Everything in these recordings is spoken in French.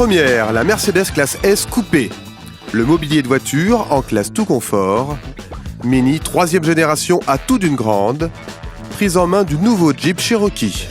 Première, la Mercedes classe S coupé. Le mobilier de voiture en classe tout confort. Mini 3e génération à tout d'une grande. Prise en main du nouveau Jeep Cherokee.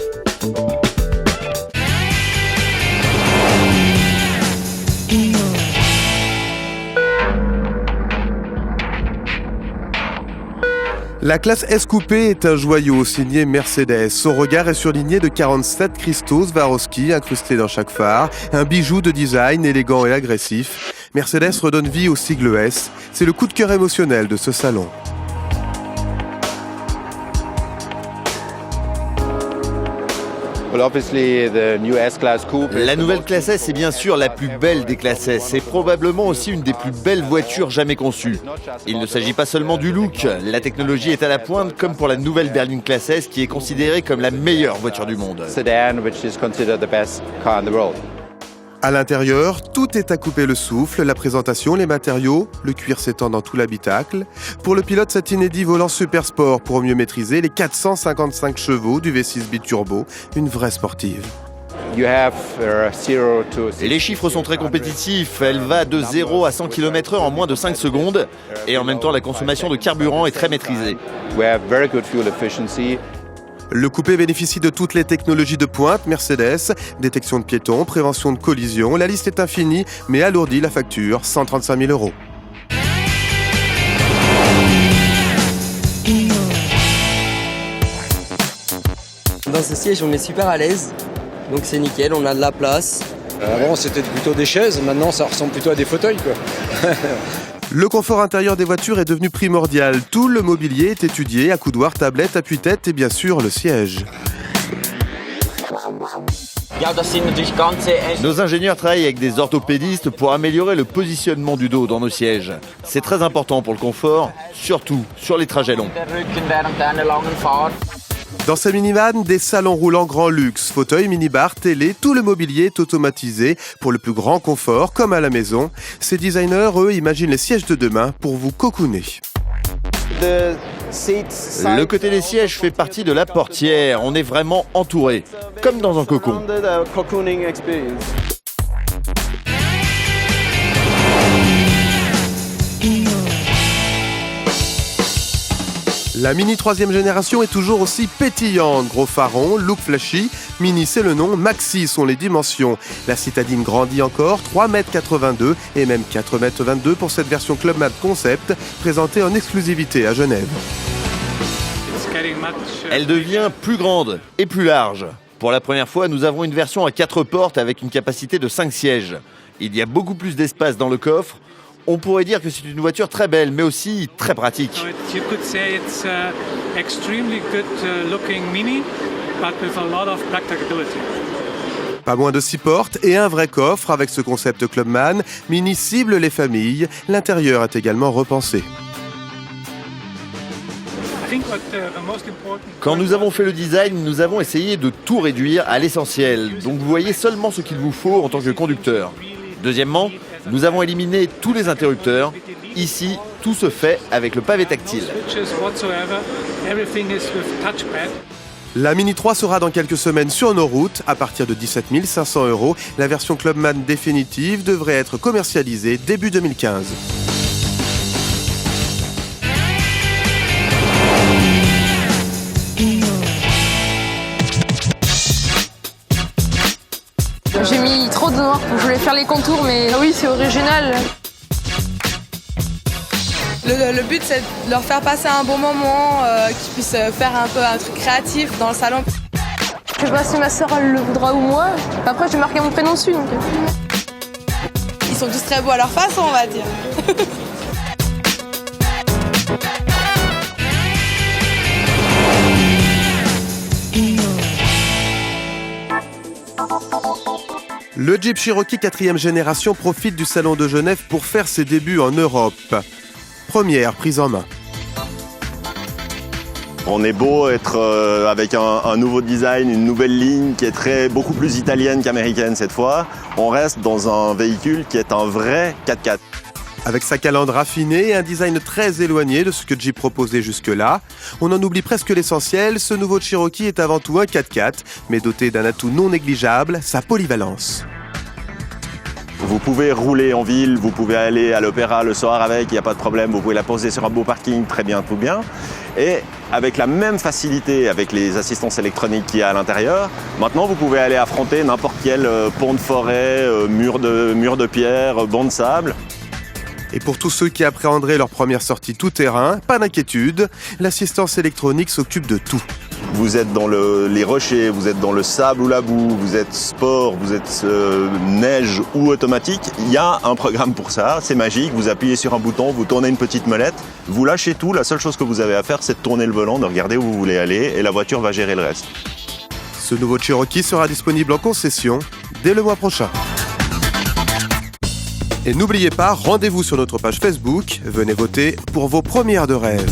La classe S coupé est un joyau signé Mercedes. Son regard est surligné de 47 cristaux Swarovski incrustés dans chaque phare, un bijou de design élégant et agressif. Mercedes redonne vie au sigle S. C'est le coup de cœur émotionnel de ce salon. La nouvelle classe S est bien sûr la plus belle des classes S. C'est probablement aussi une des plus belles voitures jamais conçues. Il ne s'agit pas seulement du look. La technologie est à la pointe, comme pour la nouvelle berline classe S qui est considérée comme la meilleure voiture du monde. À l'intérieur, tout est à couper le souffle, la présentation, les matériaux, le cuir s'étend dans tout l'habitacle. Pour le pilote, cet inédit volant super sport pour mieux maîtriser les 455 chevaux du V6 biturbo, une vraie sportive. Et les chiffres sont très compétitifs. Elle va de 0 à 100 km/h en moins de 5 secondes. Et en même temps, la consommation de carburant est très maîtrisée. Le coupé bénéficie de toutes les technologies de pointe Mercedes, détection de piétons, prévention de collision. La liste est infinie, mais alourdit la facture, 135 000 €. Dans ce siège, on est super à l'aise, donc c'est nickel, on a de la place. Avant, c'était plutôt des chaises, maintenant ça ressemble plutôt à des fauteuils, quoi. Le confort intérieur des voitures est devenu primordial. Tout le mobilier est étudié, accoudoir, tablette, appuie-tête et bien sûr le siège. Nos ingénieurs travaillent avec des orthopédistes pour améliorer le positionnement du dos dans nos sièges. C'est très important pour le confort, surtout sur les trajets longs. Dans ces minivans, des salons roulants grand luxe, fauteuils, minibar, télé, tout le mobilier est automatisé pour le plus grand confort, comme à la maison. Ces designers, eux, imaginent les sièges de demain pour vous cocooner. Le côté des sièges fait partie de la portière. On est vraiment entouré, comme dans un cocon. La Mini 3e génération est toujours aussi pétillante. Gros faron, look flashy, Mini c'est le nom, Maxi sont les dimensions. La citadine grandit encore, 3,82 m et même 4,22 m pour cette version Clubman Concept, présentée en exclusivité à Genève. Elle devient plus grande et plus large. Pour la première fois, nous avons une version à 4 portes avec une capacité de 5 sièges. Il y a beaucoup plus d'espace dans le coffre. On pourrait dire que c'est une voiture très belle, mais aussi très pratique. Pas moins de 6 portes et un vrai coffre avec ce concept Clubman. Mini cible les familles. L'intérieur est également repensé. Quand nous avons fait le design, nous avons essayé de tout réduire à l'essentiel. Donc vous voyez seulement ce qu'il vous faut en tant que conducteur. Deuxièmement, nous avons éliminé tous les interrupteurs. Ici, tout se fait avec le pavé tactile. La Mini 3 sera dans quelques semaines sur nos routes à partir de 17 500 €. La version Clubman définitive devrait être commercialisée début 2015. J'ai mis trop de noir, je voulais faire les contours, mais ah oui, c'est original. Le but, c'est de leur faire passer un bon moment, qu'ils puissent faire un peu un truc créatif dans le salon. Je sais pas si ma sœur elle le voudra ou moi. Après, j'ai marqué mon prénom dessus. Donc... Ils sont tous très beaux à leur façon, on va dire. Le Jeep Cherokee 4e génération profite du Salon de Genève pour faire ses débuts en Europe. Première prise en main. On est beau être avec un nouveau design, une nouvelle ligne qui est beaucoup plus italienne qu'américaine cette fois. On reste dans un véhicule qui est un vrai 4x4. Avec sa calandre raffinée et un design très éloigné de ce que Jeep proposait jusque-là, on en oublie presque l'essentiel, ce nouveau Cherokee est avant tout un 4x4, mais doté d'un atout non négligeable, sa polyvalence. Vous pouvez rouler en ville, vous pouvez aller à l'opéra le soir avec, il n'y a pas de problème, vous pouvez la poser sur un beau parking, très bien, tout bien. Et avec la même facilité, avec les assistances électroniques qu'il y a à l'intérieur, maintenant vous pouvez aller affronter n'importe quel pont de forêt, mur de pierre, banc de sable. Et pour tous ceux qui appréhenderaient leur première sortie tout-terrain, pas d'inquiétude, l'assistance électronique s'occupe de tout. Vous êtes dans les rochers, vous êtes dans le sable ou la boue, vous êtes sport, vous êtes neige ou automatique. Il y a un programme pour ça, c'est magique. Vous appuyez sur un bouton, vous tournez une petite molette, vous lâchez tout. La seule chose que vous avez à faire, c'est de tourner le volant, de regarder où vous voulez aller et la voiture va gérer le reste. Ce nouveau Cherokee sera disponible en concession dès le mois prochain. Et n'oubliez pas, rendez-vous sur notre page Facebook. Venez voter pour vos premières de rêve.